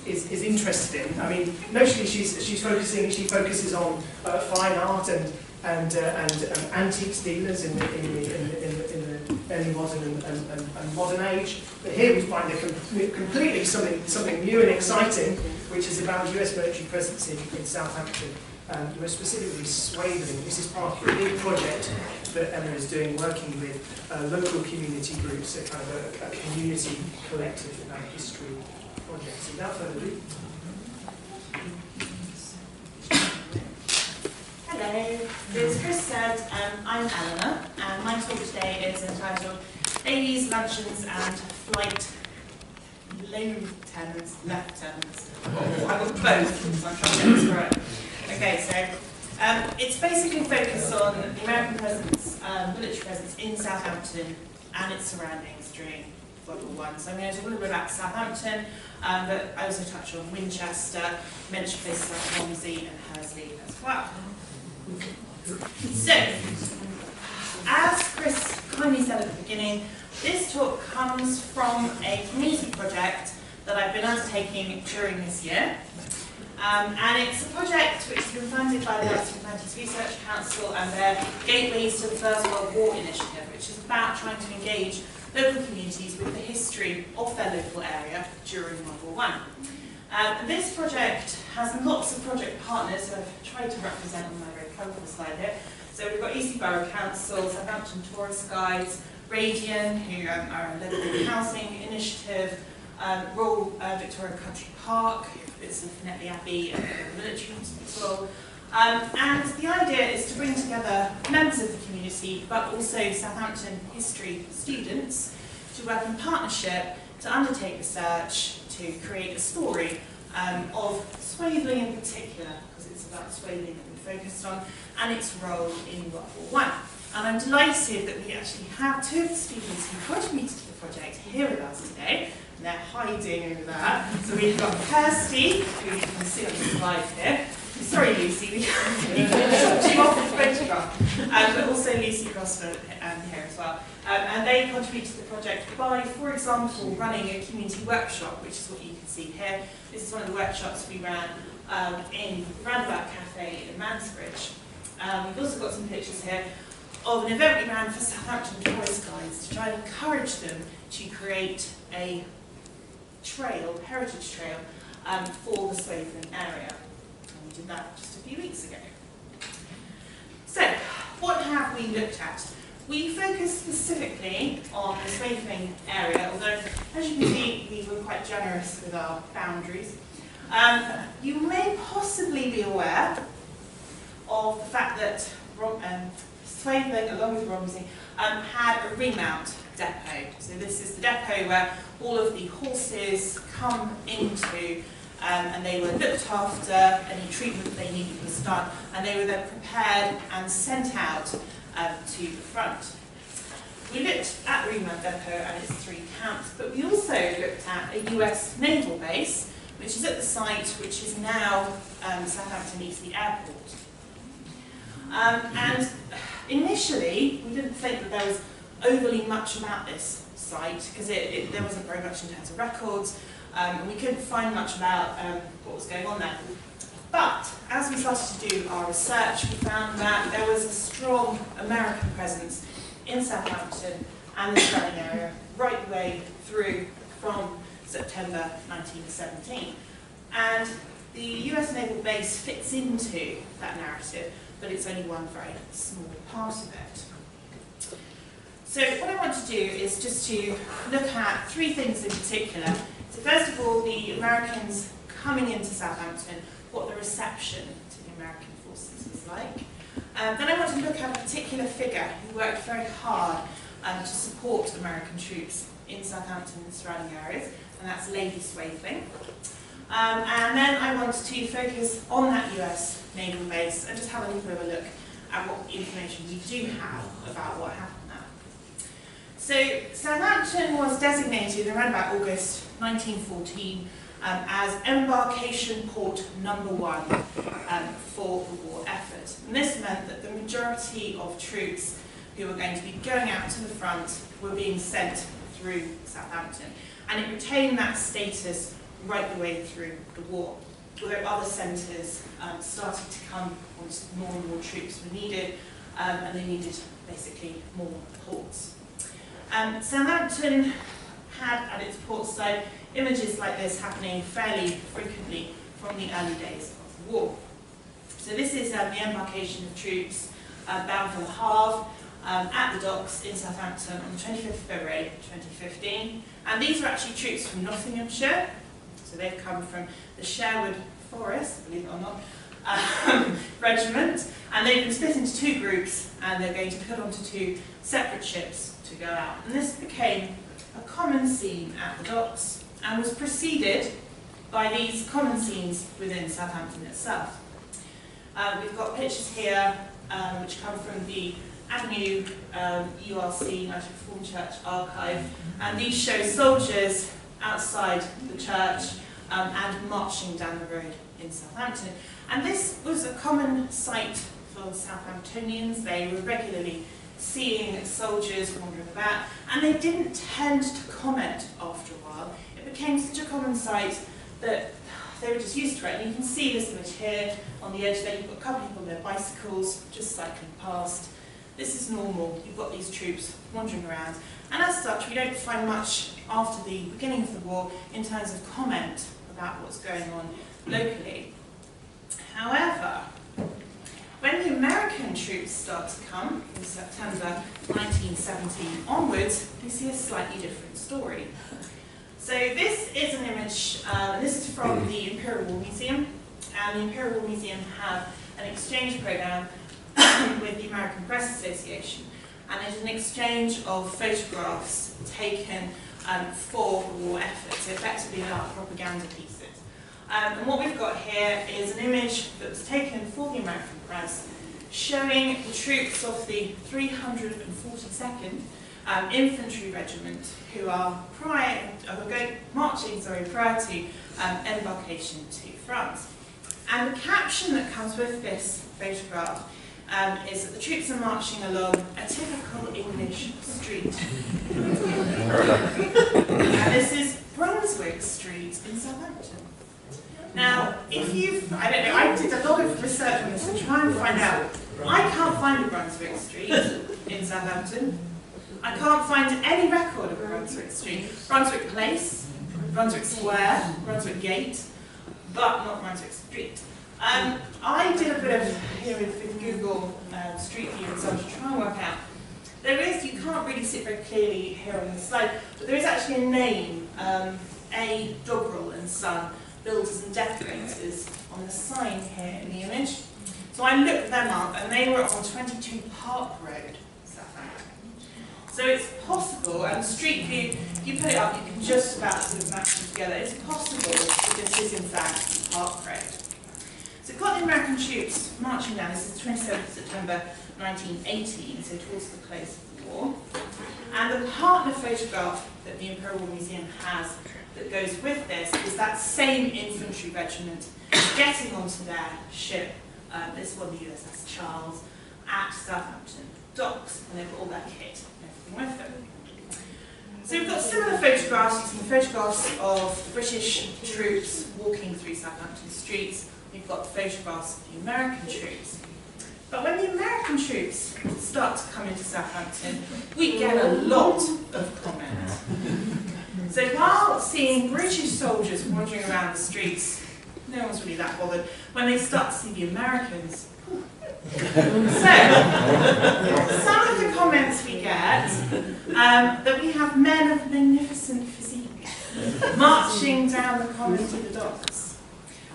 is interested in. I mean, mostly she focuses on fine art and antiques dealers in the early modern and modern age. But here we find completely something new and exciting, which is about US military presence in Southampton, more specifically Swaving. This is part of a big project that Emma is doing, working with local community groups, a kind of a community collective history project. So without further ado. Hello, as Chris said, I'm Eleanor, and my talk today is entitled Ladies, Luncheons and Flight Lieutenants. Oh, I got both, so I'm trying to get this right. Okay, so it's basically focused on the American presence, military presence in Southampton and its surroundings during World War I. So I'm going to talk a little bit about Southampton, but I also touch on Winchester, mention places like Romsey and Hursley as well. So, as Chris kindly said at the beginning, this talk comes from a community project that I've been undertaking during this year. And it's a project which has been funded by the 1990s Research Council and their Gateways to the First World War initiative, which is about trying to engage local communities with the history of their local area during World War I. This project has lots of project partners who I've tried to represent on my very colourful slide here. So we've got Eastleigh Borough Council, Southampton Tourist Guides, Radian, who are a local housing initiative, Royal Victoria Country Park, it's the Netley Abbey and the Military Hospital. And the idea is to bring together members of the community, but also Southampton history students, to work in partnership to undertake research to create a story of Swaving in particular, because it's about Swaving that we're focused on, and its role in World War I. And I'm delighted that we actually have two of the students who contributed to the project here with us today. And they're hiding over there. So we've got Kirsty, who you can see on the slide here. Sorry, Lucy, we can't off the photograph. But also Lucy Gosford here as well. And they contribute to the project by, for example, running a community workshop, which is what you can see here. This is one of the workshops we ran in the Roundabout Cafe in Mansbridge. We've also got some pictures here of an event we ran for Southampton Tourist Guides to try and encourage them to create a trail, heritage trail, for the Swaving area. And we did that just a few weeks ago. So, what have we looked at? We focused specifically on the Swaving area, although, as you can see, we were quite generous with our boundaries. You may possibly be aware of the fact that Swaving, along with Romsey, had a remount depot. So this is the depot where all of the horses come into, and they were looked after, any treatment they needed was done, and they were then prepared and sent out to the front. We looked at the remount depot and its 3 camps, but we also looked at a US naval base, which is at the site which is now Southampton Eastleigh Airport. And initially, we didn't think that there was overly much about this site, because there wasn't very much in terms of records, and we couldn't find much about what was going on there. But as we started to do our research, we found that there was a strong American presence in Southampton and the surrounding area right the way through from September 1917. And the US naval base fits into that narrative, but it's only one very small part of it. So what I want to do is just to look at 3 things in particular. So first of all, the Americans coming into Southampton, what the reception to the American forces was like. Then I want to look at a particular figure who worked very hard to support American troops in Southampton and surrounding areas, and that's Lady Swaving. And then I want to focus on that US naval base and just have a little bit of a look at what information we do have about what happened there. So Southampton was designated around about August 1914 as embarkation port number 1 for the war effort. And this meant that the majority of troops who were going to be going out to the front were being sent through Southampton. And it retained that status right the way through the war. Although other centres started to come once more and more troops were needed, and they needed basically more ports. Southampton had at its port side images like this happening fairly frequently from the early days of the war. So this is the embarkation of troops bound for the Havre at the docks in Southampton on the 25th of February 2015. And these were actually troops from Nottinghamshire. So they've come from the Sherwood Forest, believe it or not, regiment. And they've been split into two groups, and they're going to put onto two separate ships to go out. And this became a common scene at the docks, and was preceded by these common scenes within Southampton itself. We've got pictures here which come from the Avenue URC, United Reformed Church archive, and these show soldiers outside the church and marching down the road in Southampton. And this was a common sight for Southamptonians. They were regularly seeing soldiers wandering about, and they didn't tend to comment after a while. It became such a common sight that they were just used to it. And you can see this image here on the edge there. You've got a couple of people on their bicycles just cycling past. This is normal. You've got these troops wandering around. And as such, we don't find much after the beginning of the war in terms of comment about what's going on locally. However, when the American troops start to come in September 1917 onwards, we see a slightly different story. So this is an image, this is from the Imperial War Museum, and the Imperial War Museum have an exchange program with the American Press Association, and it's an exchange of photographs taken for the war effort, so effectively they are propaganda pieces. And what we've got here is an image that was taken for the American press showing the troops of the 342nd Infantry Regiment who are marching prior to embarkation to France. And the caption that comes with this photograph is that the troops are marching along a typical English street. And this is Brunswick Street in Southampton. Now, if you've, I don't know, I did a lot of research on this to try and find out. I can't find a Brunswick Street in Southampton. I can't find any record of Brunswick Street. Brunswick Place, Brunswick Square, Brunswick Gate, but not Brunswick Street. I did a bit of here with Google Street View and so on to try and work out. There is, you can't really see it very clearly here on the slide, but there is actually a name, A. Doggerel and Son, Builders and Decorators, on the sign here in the image. So I looked them up, and they were on 22 Park Road, Southampton. So it's possible, and Street View, if you put it up, you can just about sort of match them together. It's possible that this is in fact Park Road. So we've got the American troops marching down. This is 27th of September 1918, so towards the close of the war. And the partner photograph that the Imperial War Museum has that goes with this is that same infantry regiment getting onto their ship, this one, the USS Charles, at Southampton docks, and they've got all their kit and everything with them. So we've got similar photographs, some photographs of the British troops walking through Southampton streets. We've got photographs of the American troops. But when the American troops start to come into Southampton, we get a lot of comment. So while seeing British soldiers wandering around the streets, no one's really that bothered. When they start to see the Americans, so some of the comments we get, that we have men of magnificent physique marching down the common to the docks.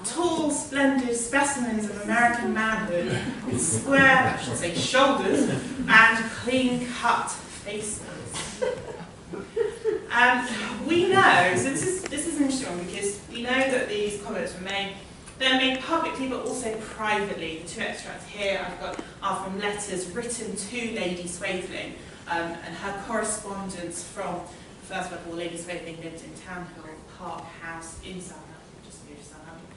Tall, splendid specimens of American manhood with square, I should say, shoulders and clean-cut faces. We know, so this is an interesting one because we know that these comments were made. They're made publicly but also privately. The two extracts here I've got are from letters written to Lady Swathling and her correspondence from the First World War. Lady Swathling lived in Townhill Park House in Southampton, just near Southampton.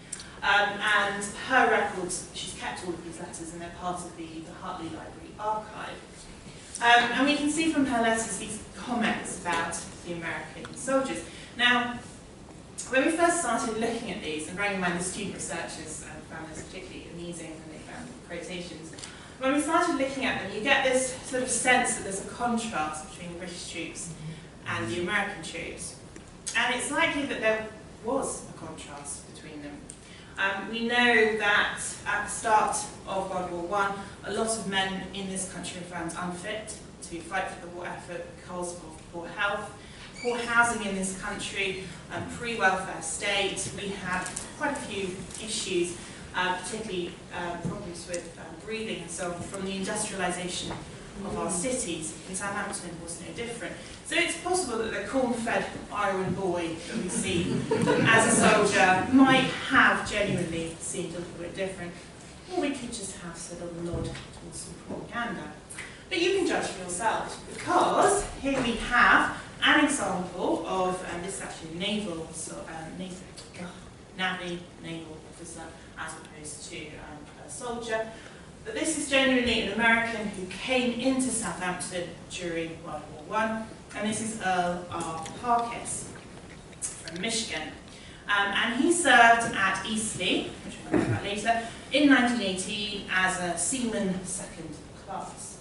And her records, she's kept all of these letters and they're part of the Hartley Library archive. And we can see from her letters these comments about the American soldiers. Now, when we first started looking at these, and bearing in mind the student researchers found this particularly amusing when they found quotations, when we started looking at them, you get this sort of sense that there's a contrast between the British troops and the American troops. And it's likely that there was a contrast between them. We know that at the start of World War I, a lot of men in this country were found unfit to fight for the war effort because of poor health, poor housing in this country, pre-welfare state. We had quite a few issues, particularly problems with breathing and so on, from the industrialisation of our cities. In Southampton was no different. So it's possible that the corn-fed Irish boy that we see as a soldier might have genuinely seemed a little bit different, or we could just have sort of a nod towards some propaganda. But you can judge for yourselves, because here we have an example of, and this is actually a naval, Navy naval officer as opposed to a soldier. But this is genuinely an American who came into Southampton during World War I, and this is Earl R. Parkes from Michigan. And he served at Eastleigh, which we'll talk about later, in 1918 as a seaman second class.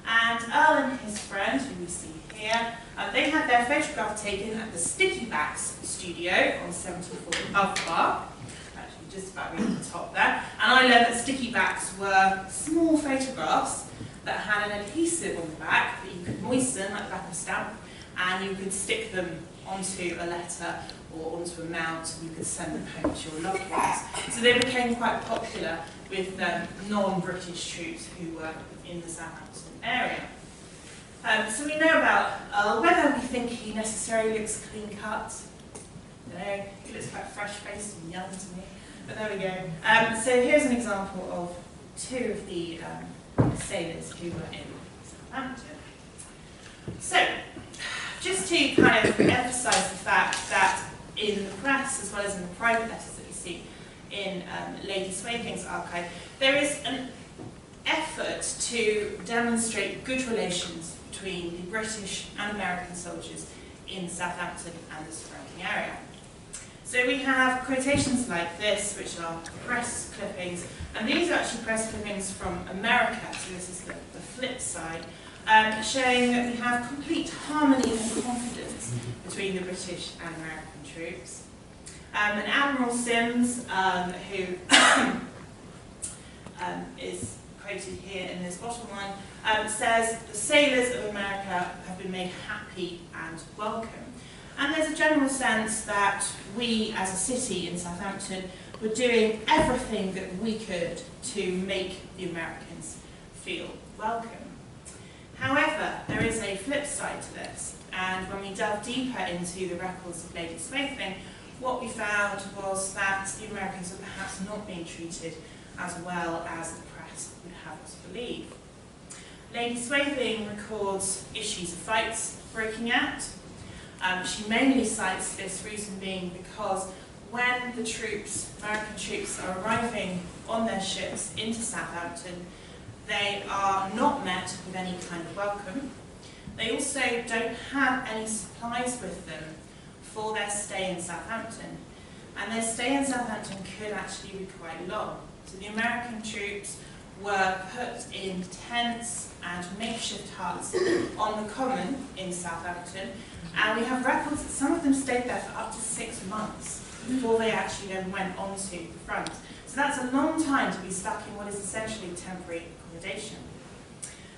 And Earl and his friend, who we see here, they had their photograph taken at the Sticky Backs studio on 74 Boulevard, actually just about near the top there. And I learned that Sticky Backs were small photographs that had an adhesive on the back that you could moisten, like the back of a stamp, and you could stick them onto a letter or onto a mount, and you could send them home to your loved ones. So they became quite popular with non-British troops who were in the Southampton area. So we know about Earl. Whether we think he necessarily looks clean cut, I don't know, he looks quite fresh-faced and young to me, but there we go. So here's an example of two of the sailors who were in Southampton. So, just to kind of emphasise the fact that in the press, as well as in the private letters that you see in Lady Swaithing's archive, there is an effort to demonstrate good relations between the British and American soldiers in Southampton and the surrounding area. So we have quotations like this, which are press clippings, and these are actually press clippings from America, so this is the flip side, showing that we have complete harmony and confidence between the British and American troops. And Admiral Sims, who is quoted here in this bottom line, says, "The sailors of America have been made happy and welcome." And there's a general sense that we, as a city in Southampton, were doing everything that we could to make the Americans feel welcome. However, there is a flip side to this, and when we delve deeper into the records of Lady Swaithing, what we found was that the Americans were perhaps not being treated as well as the press would have us believe. Lady Swaithing records issues of fights breaking out. She mainly cites this reason being because when the troops, American troops, are arriving on their ships into Southampton, they are not met with any kind of welcome. They also don't have any supplies with them for their stay in Southampton. And their stay in Southampton could actually be quite long. So the American troops were put in tents and makeshift huts on the common in Southampton. And we have records that some of them stayed there for up to 6 months before they actually then went onto the front. So that's a long time to be stuck in what is essentially temporary accommodation.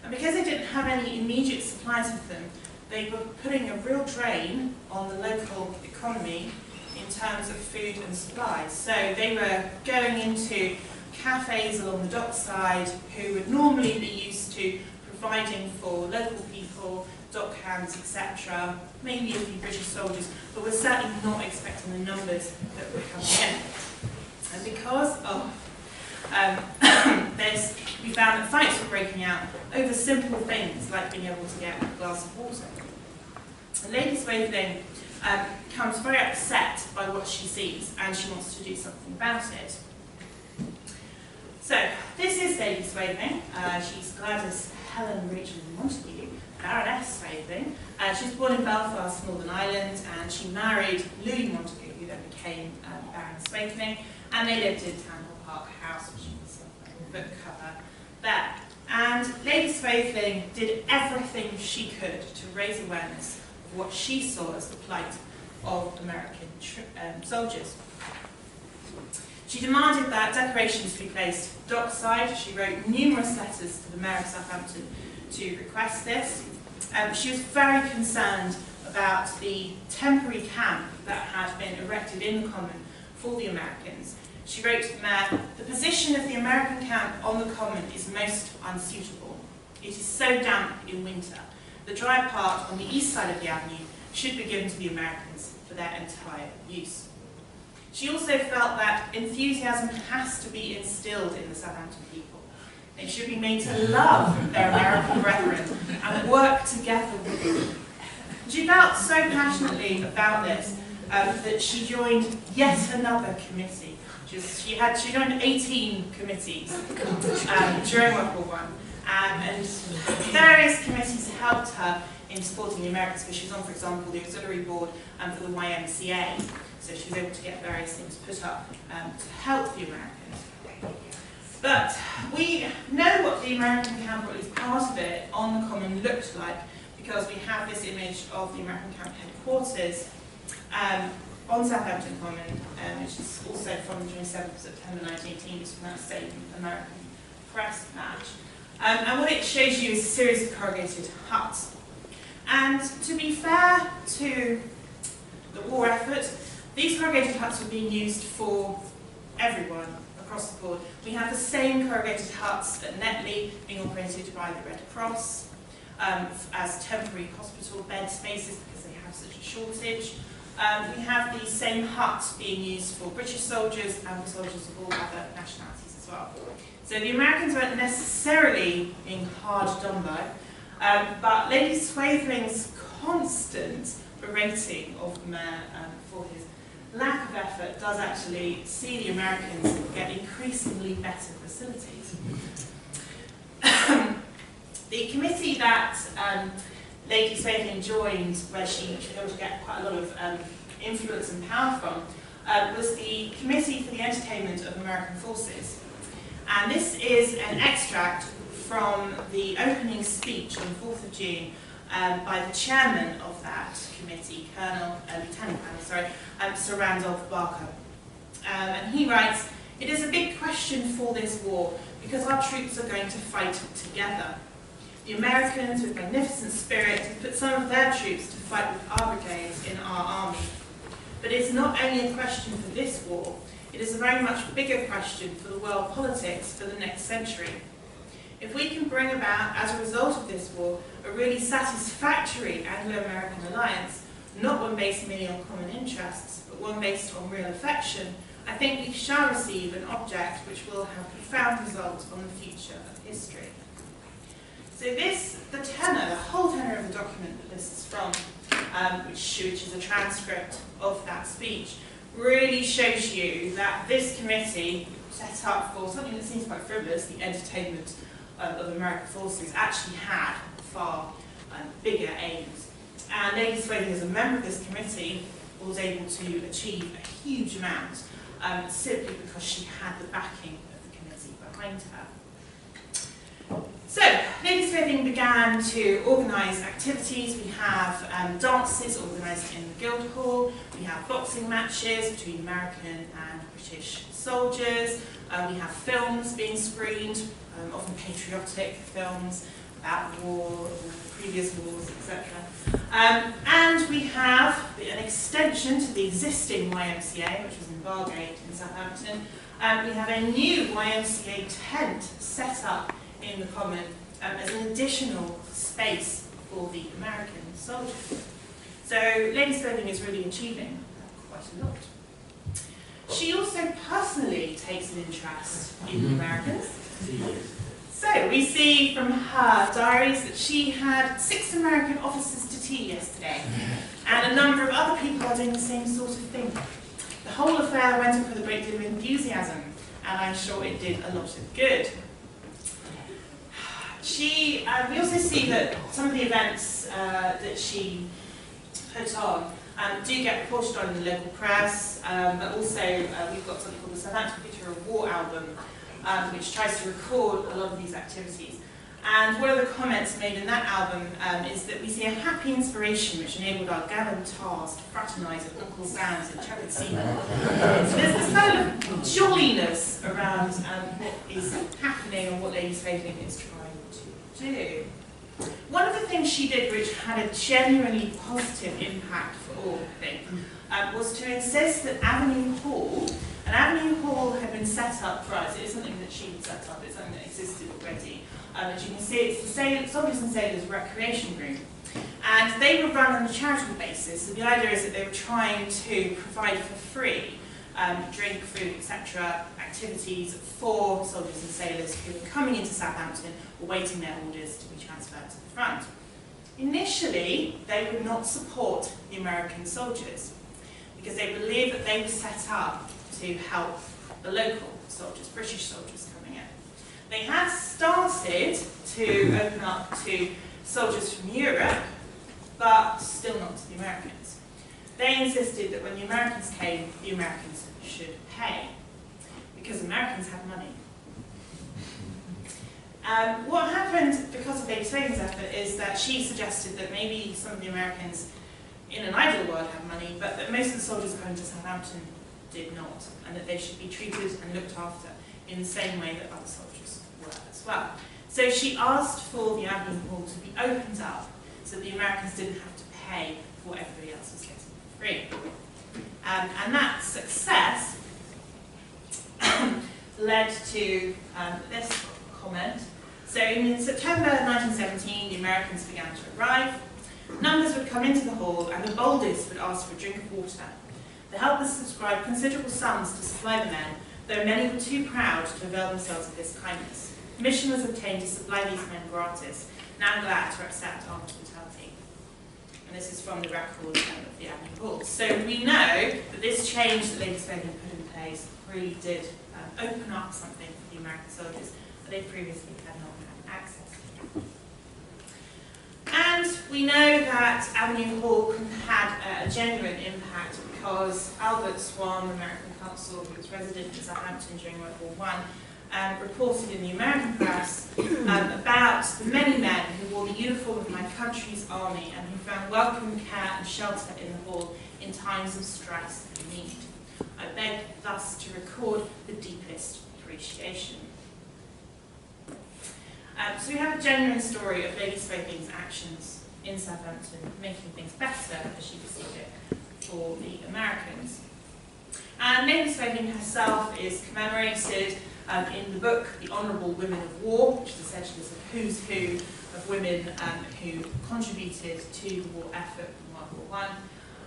And because they didn't have any immediate supplies with them, they were putting a real drain on the local economy in terms of food and supplies. So they were going into cafes along the dockside who would normally be used to providing for local people, dock hands, etc., maybe a few British soldiers, but we're certainly not expecting the numbers that were coming in. And because of this, we found that fights were breaking out over simple things like being able to get a glass of water. And Lady Swaithing becomes very upset by what she sees, and she wants to do something about it. So, this is Lady Swaithing. She's Gladys Helen Rachel Montague, Baroness Swaithing. She was born in Belfast, Northern Ireland, and she married Louis Montague who then became Baron Swakeling, and they lived in Townhall Park House, which you can see on the book cover there. And Lady Swakeling did everything she could to raise awareness of what she saw as the plight of American soldiers. She demanded that decorations be placed dockside. She wrote numerous letters to the Mayor of Southampton to request this. She was very concerned about the temporary camp that had been erected in the Common for the Americans. She wrote to the Mayor, "The position of the American camp on the Common is most unsuitable. It is so damp in winter. The dry part on the east side of the avenue should be given to the Americans for their entire use." She also felt that enthusiasm has to be instilled in the Southampton people. They should be made to love their American brethren and work together with them. She felt so passionately about this that she joined yet another committee. She joined 18 committees during World War I, and various committees helped her in supporting the Americans, because she was on, for example, the auxiliary board for the YMCA, so she was able to get various things put up to help the Americans. But we know what the American camp, or at least part of it, on the Common looked like, because we have this image of the American camp headquarters on Southampton Common, which is also from the 27th of September 1918, it's from that same American press match. And what it shows you is a series of corrugated huts. And to be fair to the war effort, these corrugated huts were being used for everyone across the board. We have the same corrugated huts at Netley being operated by the Red Cross as temporary hospital bed spaces because they have such a shortage. We have the same huts being used for British soldiers and for soldiers of all other nationalities as well. So the Americans weren't necessarily being hard done by, but Lady Swakeling's constant berating of the Mayor for his lack of effort does actually see the Americans get increasingly better facilities. The committee that Lady Swakeling joined, where she was able to get quite a lot of influence and power from, was the Committee for the Entertainment of American Forces. And this is an extract from the opening speech on the 4th of June by the chairman of that committee, Lieutenant Sir Randolph Barker. And he writes, "It is a big question for this war because our troops are going to fight together. The Americans, with magnificent spirit, have put some of their troops to fight with our brigades in our army. But it's not only a question for this war, it is a very much bigger question for the world politics for the next century. If we can bring about, as a result of this war, a really satisfactory Anglo-American alliance, not one based merely on common interests, but one based on real affection, I think we shall receive an object which will have profound results on the future of history." So the tenor, the whole tenor of the document that this is from, which is a transcript of that speech, really shows you that this committee, set up for something that seems quite frivolous, the entertainment of American forces, actually had far bigger aims. And Lady Swakeling, as a member of this committee, was able to achieve a huge amount simply because she had the backing of the committee behind her. So, Lady Swakeling began to organise activities. We have dances organised in the Guildhall. We have boxing matches between American and British soldiers. We have films being screened, often patriotic films about war, previous wars, etc. And we have an extension to the existing YMCA, which was in Bargate in Southampton. We have a new YMCA tent set up in the Common as an additional space for the American soldiers. So Lady Swakeling is really achieving quite a lot. She also personally takes an interest in the Americans. So we see from her diaries that she had 6 American officers to tea yesterday, and a number of other people are doing the same sort of thing. The whole affair went up with a great deal of enthusiasm, and I'm sure it did a lot of good. We also see that some of the events that she put on do get reported on in the local press, but also we've got something called the Southampton Picture of War album, which tries to record a lot of these activities. And one of the comments made in that album is that we see a happy inspiration which enabled our gallant tars to fraternise at Uncle Sam's in Checkered Seaman. So there's this kind of jolliness around what is happening and what Lady Slaving is trying to do. One of the things she did which had a genuinely positive impact for all, I think, was to insist that Avenue Hall, and Avenue Hall had been set up for us. It is something that she had set up, it's something that existed already. As you can see, it's the Soldiers and Sailors Recreation Room. And they were run on a charitable basis. So the idea is that they were trying to provide for free drink, food, etc. activities for soldiers and sailors who were coming into Southampton awaiting their orders to be transferred to the front. Initially, they would not support the American soldiers because they believed that they were set up to help the local soldiers, British soldiers coming in. They had started to open up to soldiers from Europe, but still not to the Americans. They insisted that when the Americans came, the Americans should pay, because Americans had money. What happened because of Lady Slaving's effort is that she suggested that maybe some of the Americans in an ideal world had money, but that most of the soldiers coming to Southampton did not, and that they should be treated and looked after in the same way that other soldiers were as well. So she asked for the Avenue Hall to be opened up so that the Americans didn't have to pay for what everybody else was getting for free. And that success led to this comment. So in September 1917, the Americans began to arrive. Numbers would come into the hall, and the boldest would ask for a drink of water. The helpers subscribed considerable sums to supply the men, though many were too proud to avail themselves of this kindness. Permission was obtained to supply these men gratis, now glad to accept our hospitality. And this is from the record of the Avenue Hall. So we know that this change that Lady Slaving put in place really did open up something for the American soldiers that they previously had not had access to. And we know that Avenue Hall had a genuine impact because Albert Swan, the American consul who was resident in Southampton during World War I, reported in the American press about the many men who wore the uniform of my country's army and who found welcome, care and shelter in the hall in times of stress and need. I beg thus to record the deepest appreciation. So we have a genuine story of Lady Slaving's actions in Southampton, making things better, as she perceived it, for the Americans. And Lady Slaving herself is commemorated in the book, The Honourable Women of War, which is essentially a who's who of women who contributed to the war effort in World War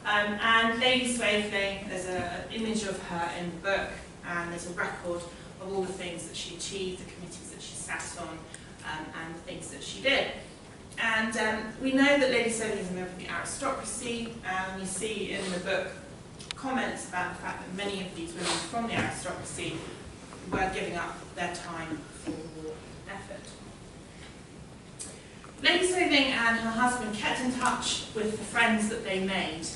I. And Lady Slaving, there's an image of her in the book, and there's a record of all the things that she achieved, the committees that she sat on, and the things that she did. And we know that Lady Slaving is a member of the aristocracy, and you see in the book comments about the fact that many of these women from the aristocracy were giving up their time for the war effort. Lady Slaving and her husband kept in touch with the friends that they made,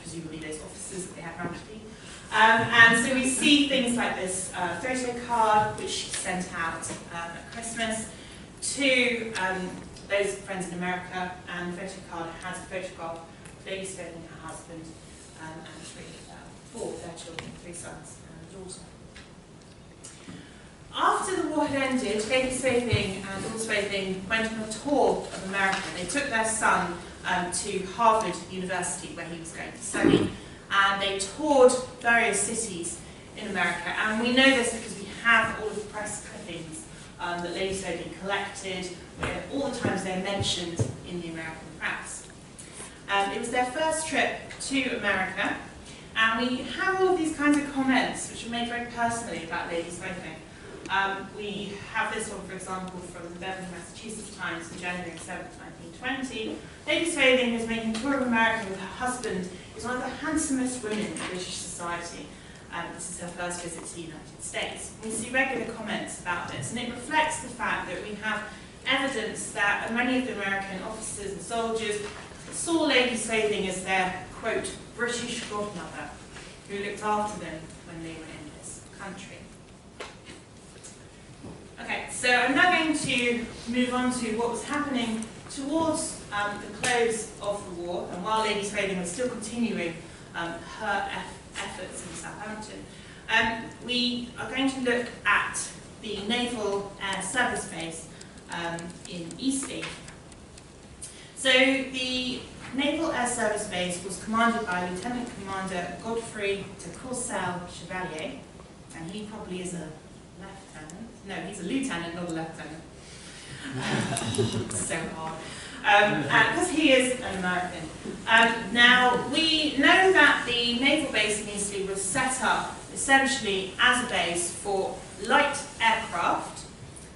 presumably those officers that they had around the and so we see things like this photo card which she sent out at Christmas to those friends in America, and the photo card has a photograph of Lady Slaving and her husband and four of their children, 3 sons and a daughter. After the war had ended, Lady Slaving and Lord Slaving went on a tour of America. They took their son to Harvard University, where he was going to study, and they toured various cities in America. And we know this because we have all of the press clippings that Lady Slaving collected, where all the times they're mentioned in the American press. It was their first trip to America, and we have all of these kinds of comments which are made very personally about Lady Slaving. We have this one, for example, from the Beverly, Massachusetts Times on January 7, 1920. Lady Slaving, who is making a tour of America with her husband, is one of the handsomest women in British society. This is her first visit to the United States. We see regular comments about this, and it reflects the fact that we have evidence that many of the American officers and soldiers saw Lady Slaving as their, quote, quote, British godmother who looked after them when they were in this country. Okay, so I'm now going to move on to what was happening towards the close of the war, and while Lady Frading was still continuing her efforts in Southampton. We are going to look at the Naval Air Service Base in Eastleigh. So the Naval Air Service Base was commanded by Lieutenant Commander Godfrey de Courcelles Chevalier, and he probably is a lieutenant. No, he's a lieutenant, not a lieutenant. So hard. Because he is an American. Now, we know that the naval base in Eastleigh was set up essentially as a base for light aircraft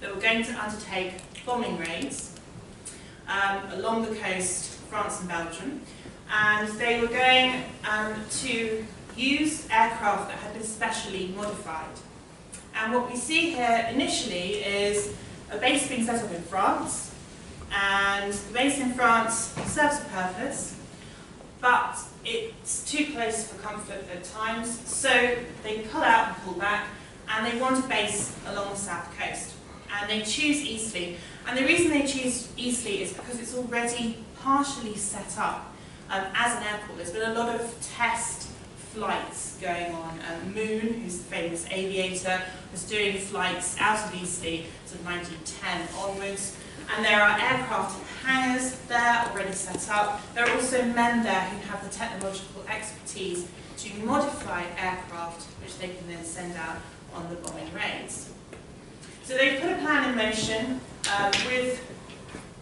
that were going to undertake bombing raids along the coast of France and Belgium. And they were going to use aircraft that had been specially modified. And what we see here initially is a base being set up in France. And the base in France serves a purpose, but it's too close for comfort at times, so they cut out and pull back, and they want a base along the south coast. And they choose Eastleigh, and the reason they choose Eastleigh is because it's already partially set up as an airport. There's been a lot of test flights going on. Moon, who's the famous aviator, was doing flights out of Eastleigh sort of 1910 onwards. And there are aircraft hangars there already set up. There are also men there who have the technological expertise to modify aircraft, which they can then send out on the bombing raids. So they've put a plan in motion with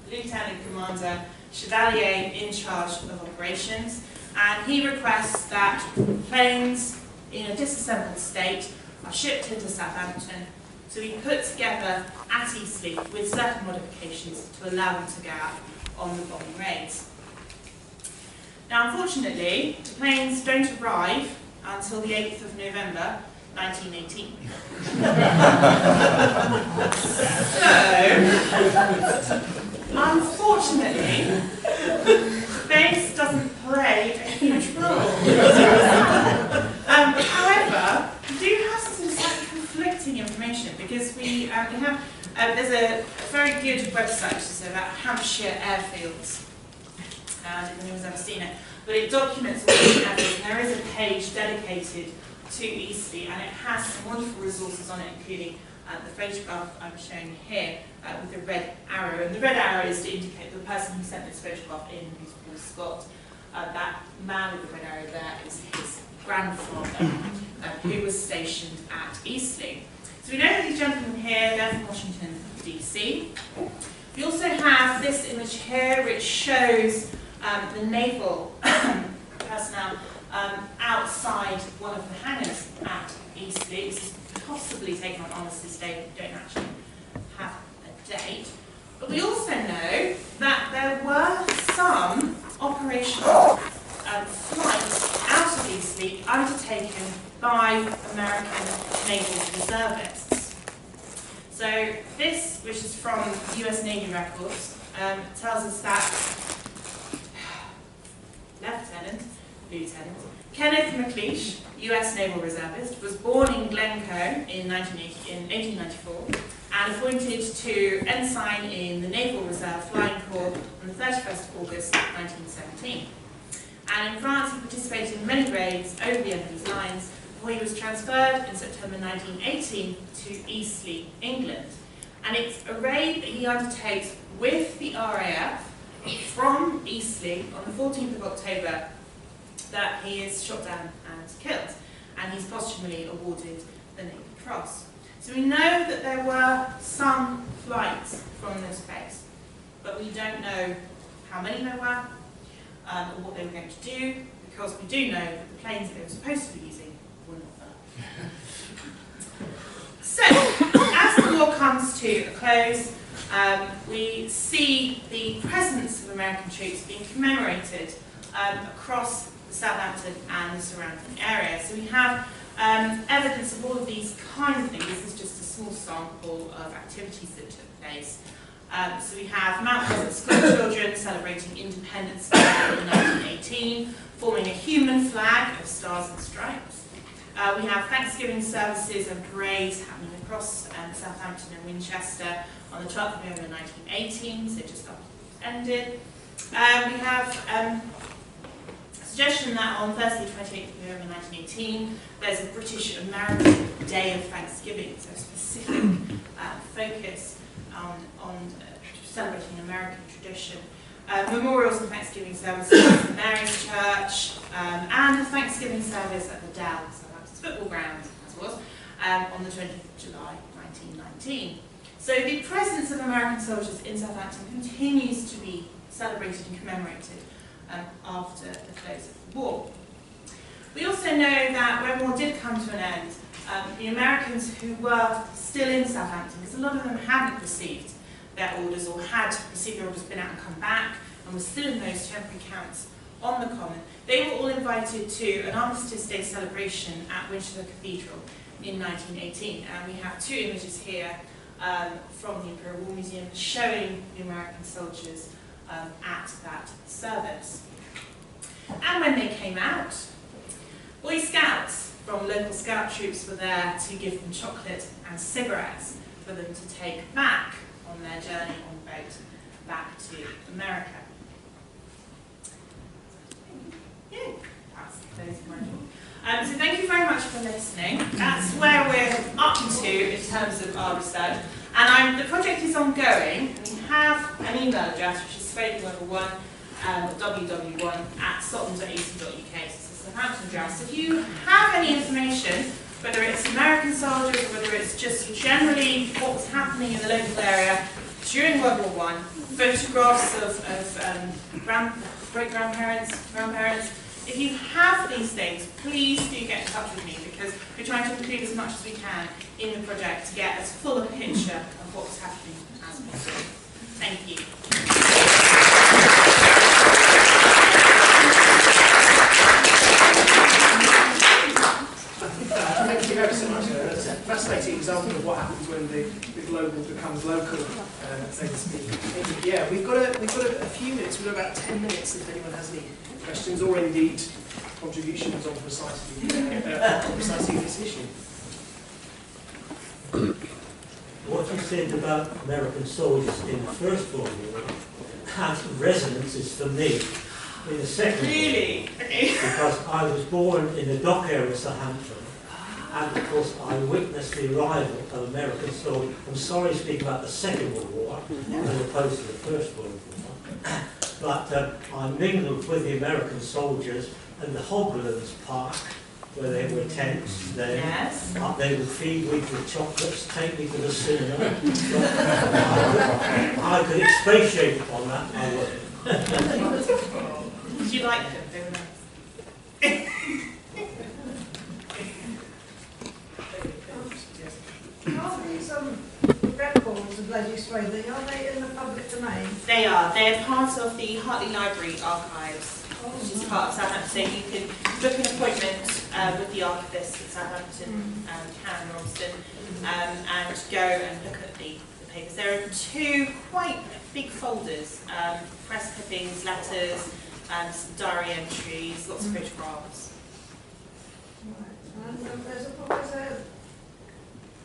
Lieutenant Commander Chevalier in charge of operations, and he requests that planes in a disassembled state are shipped into Southampton to be put together at Eastleigh with certain modifications to allow them to go out on the bombing raids. Now, unfortunately, the planes don't arrive until the 8th of November, 1918. So, unfortunately, base doesn't play a huge role. However, we do have some slightly conflicting information, because we have, there's a very good website which is about Hampshire airfields. If anyone's ever seen it, but it documents all these airfields, and there is a page dedicated to Eastleigh, and it has some wonderful resources on it, including the photograph I'm showing here with the red arrow. And the red arrow is to indicate the person who sent this photograph in, who's Paul Scott. That man with the red arrow there is his grandfather, who was stationed at Eastleigh. So we know that these gentlemen here, they're from Washington, DC. We also have this image here, which shows the naval personnel outside one of the hangars at Eastleigh. This is possibly taken on Armistice Day, we don't actually have a date. But we also know that there were some operational flights out of Eastleigh undertaken by American naval reservists. So this, which is from US Navy records, tells us that Lieutenant Kenneth McLeish, US Naval Reservist, was born in Glencoe in 1894 and appointed to ensign in the Naval Reserve Flying Corps on the 31st of August 1917. And in France, he participated in many raids over the enemy's lines before he was transferred in September 1918 to Eastleigh, England. And it's a raid that he undertakes with the RAF from Eastleigh on the 14th of October that he is shot down and killed, and he's posthumously awarded the Navy Cross. So we know that there were some flights from this base, but we don't know how many there were or what they were going to do, because we do know that the planes that they were supposed to be using were not there. So, as the war comes to a close, we see the presence of American troops being commemorated across the Southampton and the surrounding area. So we have evidence of all of these kinds of things. This is just a small sample of activities that took place So we have Mount Pleasant school children celebrating Independence Day in 1918, forming a human flag of stars and stripes. We have Thanksgiving services and parades happening across Southampton and Winchester on the 12th of November 1918, so just after it ended. We have a suggestion that on Thursday, 28th of November 1918, there's a British-American Day of Thanksgiving, so a specific focus on celebrating American tradition. Memorials and Thanksgiving services at St Mary's Church, and a Thanksgiving service at the Dell, Southampton's football ground, as was, on the 20th of July 1919. So the presence of American soldiers in Southampton continues to be celebrated and commemorated after the close of the war. We also know that when war did come to an end, the Americans who were still in Southampton, because a lot of them hadn't received their orders or had received their orders, been out and come back, and were still in those temporary camps on the Common, they were all invited to an Armistice Day celebration at Winchester Cathedral in 1918. And we have two images here from the Imperial War Museum showing the American soldiers at that service. And when they came out, Boy Scouts from local scout troops were there to give them chocolate and cigarettes for them to take back on their journey on boat back to America. Yeah, that's those my so thank you very much for listening. That's where we're up to in terms of our research. And the project is ongoing. We have an email address, which is FaithLevel1, ww1@sotland.ac.uk. It's a Southampton address. If you have any information, whether it's American soldiers or whether it's just generally what was happening in the local area during World War I, photographs of great-grandparents, grandparents, if you have these things, please do get in touch with me, because we're trying to include as much as we can in the project to get as full a picture of what's happening as possible. Thank you. Thank you ever so much. That's a fascinating example of what happens when the global becomes local, so to speak. Yeah, we've got a few minutes. We've got about 10 minutes if anyone has any questions or indeed contributions on precisely this issue. What you said about American soldiers in the First World War has resonances for me in the Second World War. Really? Okay. Because I was born in the dock area of Southampton, and of course I witnessed the arrival of American soldiers. I'm sorry to speak about the Second World War as opposed to the First World War. But I mingled with the American soldiers at the Hoglands Park, where there were tents there. Yes. They would feed me with chocolates, take me to the cinema. I could expatiate upon that, I would. Did you like them? They were nice. Are these records of legislation, are they in the public domain? They are. They're part of the Hartley Library archives, which is part of Southampton. So you can book an appointment with the archivist at Southampton, Karen Robson, and go and look at the papers. There are two quite big folders, press clippings, letters, some diary entries, lots of photographs. Right. And there's a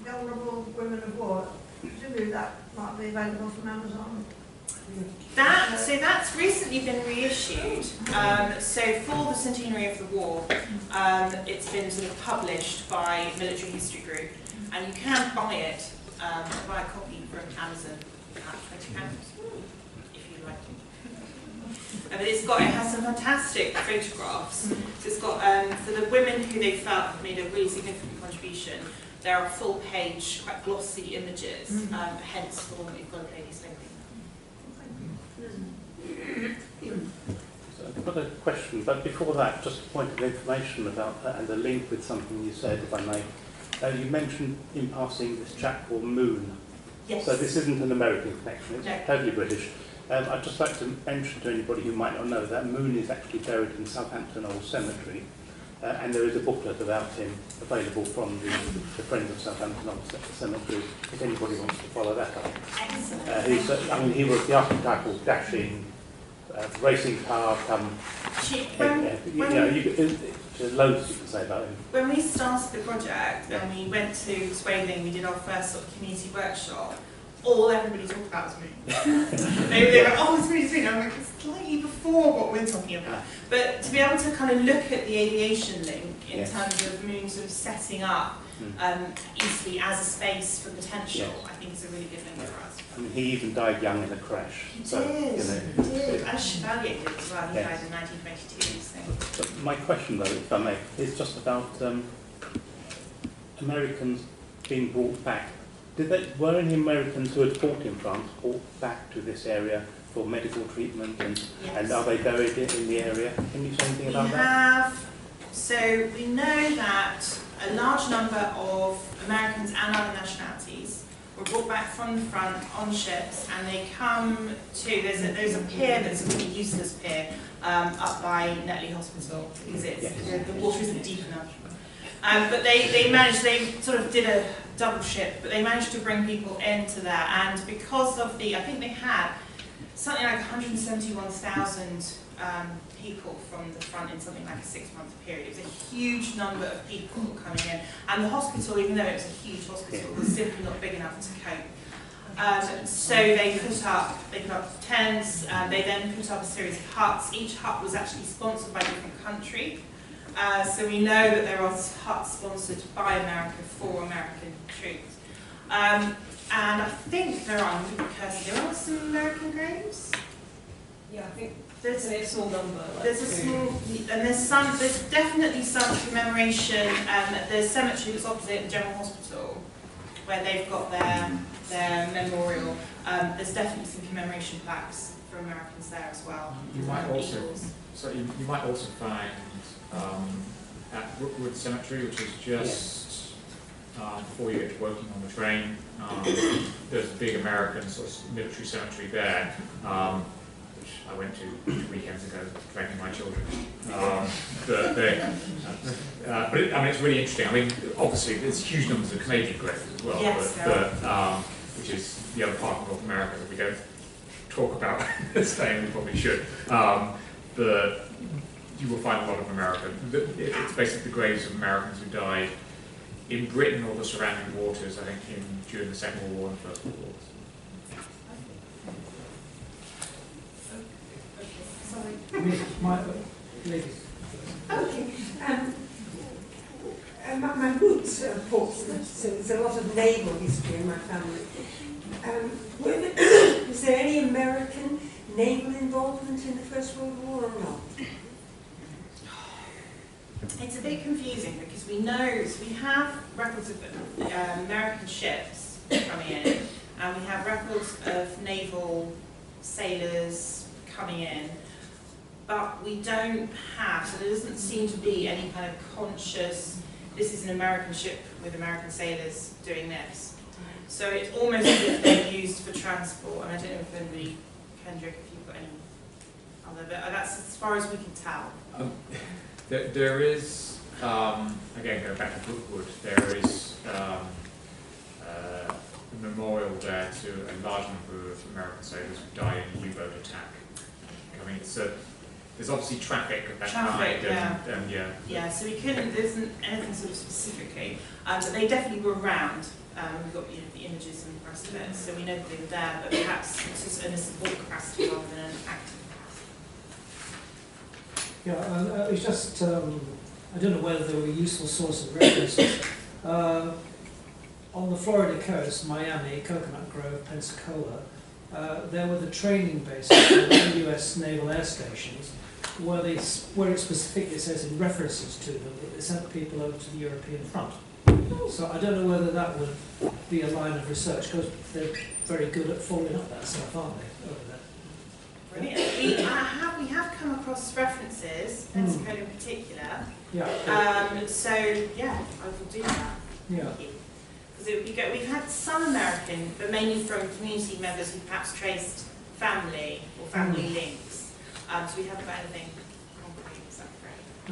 vulnerable women of war. Presumably that might be available from Amazon. So that's recently been reissued. So for the centenary of the war, it's been sort of published by Military History Group, and you can buy it, buy a copy from Amazon at £20 if you like it. But it has some fantastic photographs. So it's got for the women who they felt have made a really significant contribution. There are full page, quite glossy images, hence the one that you've got a ladies' So I've got a question, but before that, just a point of information about that and a link with something you said, if I may. You mentioned in passing this chap called Moon. Yes. So this isn't an American connection, it's No. totally British. I'd just like to mention to anybody who might not know that Moon is actually buried in Southampton Old Cemetery. and there is a booklet about him available from the Friends of Southampton on the Cemetery, if anybody wants to follow that up. Excellent. I mean, he was the archetypal dashing racing car come. There's loads you can say about him. When we started the project and we went to Swaithing, we did our first sort of community workshop. All everybody talked about was moon. they were like, oh, it's moon. I'm like, it's slightly before what we're talking about. But to be able to kind of look at the aviation link in terms of moon sort of setting up easily as a space for potential, I think is a really good link for us. I mean, he even died young in a crash. He so, did. You know, He did. As Chevalier did as well. He died in 1922. So. But my question, though, if I may, is just about Americans being brought back. Were any Americans who had fought in France brought back to this area for medical treatment, and are they buried in the area? Can you say anything about that? So we know that a large number of Americans and other nationalities were brought back from the front on ships, and they come to, there's a pier that's a really useless pier up by Netley Hospital, because the water isn't deep enough. But they sort of did a double ship, but they managed to bring people into there, and because of I think they had something like 171,000 people from the front in something like a 6-month period. It was a huge number of people coming in, and the hospital, even though it was a huge hospital, was simply not big enough to cope. So they put up tents, they then put up a series of huts. Each hut was actually sponsored by a different country. So we know that there are huts sponsored by America for American troops. And I think there are some American graves. Yeah, I think there's a small number. Like there's a small, and there's definitely some commemoration. The cemetery that's opposite the General Hospital, where they've got their memorial. There's definitely some commemoration plaques for Americans there as well. You might also find at Brookwood Cemetery, which is just before you get to Woking on the train. There's a big American sort of military cemetery there, which I went to 2 weekends ago, training my children. But I mean, it's really interesting. I mean, obviously, there's huge numbers of Canadian graves as well, which is the other part of North America that we don't talk about this day, and we probably should. But you will find a lot of American. It's basically the graves of Americans who died in Britain or the surrounding waters, I think, during the Second World War and First World War. Okay. My roots are Portsmouth, so there's a lot of naval history in my family. Is there any American naval involvement in the First World War or not? It's a bit confusing because we have records of American ships coming in, and we have records of naval sailors coming in, but we don't have, so there doesn't seem to be any kind of conscious, this is an American ship with American sailors doing this. So it's almost as if they're used for transport, and I don't know if anybody, Kendrick, if you've got any other, but that's as far as we can tell. There is, again, going back to Brookwood, there is a memorial there to a large number of American sailors who died in a U-boat attack. I mean, there's obviously traffic of that kind. Yeah, so we couldn't, there isn't anything sort of specifically, but they definitely were around. We've got the images and the rest of it, so we know that they were there, but perhaps it's just in a support capacity rather than an active. Yeah, it's just, I don't know whether they were a useful source of reference. On the Florida coast, Miami, Coconut Grove, Pensacola, there were the training bases for the US Naval Air Stations, where it specifically says in references to them that they sent people over to the European front. So I don't know whether that would be a line of research, because they're very good at following up that stuff, aren't they, over there? Brilliant. We have come across references, Pensacola in particular. Yeah. So yeah, I will do that. Yeah. Because it would be good. We've had some American, but mainly from community members who perhaps traced family or family links. So we haven't got anything concrete. Is that correct?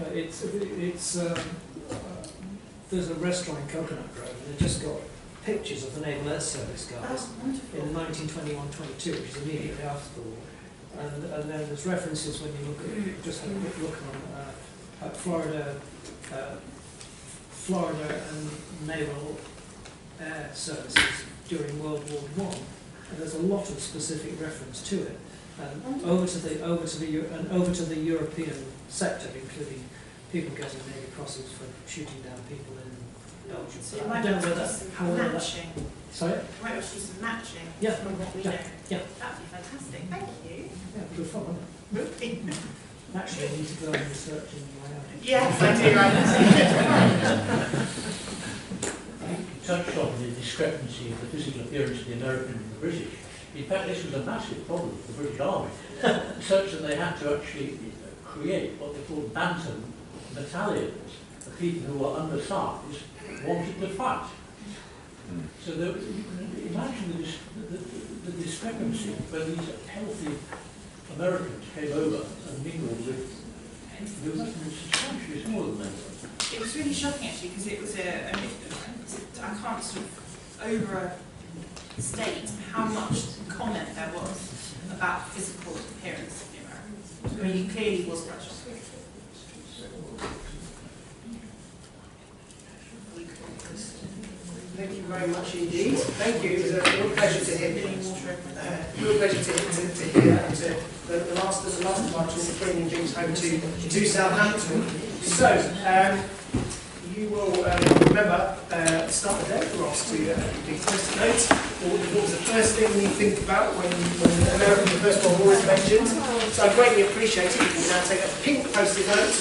There's a restaurant in Coconut Grove, and they've just got pictures of the Naval Air Service guys in 1921-22, which is immediately after the war. And then there's references when you look at, just have a quick look on Florida and Naval Air Services during World War I, and there's a lot of specific reference to it. Over to the European sector, including people getting Navy crosses for shooting down people in Belgium. So you I might don't know have that, some how well that. matching. Sorry? You might have some matching Yeah, from what we yeah, know. yeah. That'd be fantastic. Thank you. Yeah, good fun, wasn't it? Actually, I need to go and research in my own. Yes, I do. You touched on the discrepancy of the physical appearance of the American and the British. In fact, this was a massive problem for the British Army, such that they had to actually create what they called bantam battalions of people who were undersized, wanted to fight. So there, you can imagine the discrepancy where these healthy Americans came over and mingled with who must have been substantially smaller than they were. It was really shocking actually because it was I can't sort of overstate how much comment there was about physical appearance of the Americans. I mean, it clearly was quite shocking. Thank you very much indeed. Thank you. It was a real pleasure to hear. Real pleasure to hear that. The last of our talk bringing things home to Southampton. So, you will remember at the start of the day for us to do post-it notes. What was the first thing you think about when American First World War is mentioned? So I greatly appreciate it if you now take a pink post-it note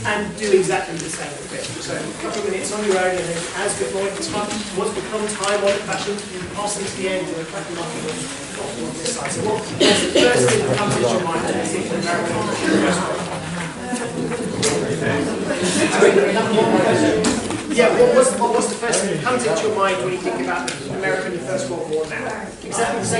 and do exactly the same with it. So a couple of minutes on your own, and then as before, what's become time on fashion, passing to the end of the crack market on this side. So what's the first thing that comes into your mind when you think of American First World War? Yeah, what was the first thing that comes into your mind when you think about the American First World War now? Exactly the same.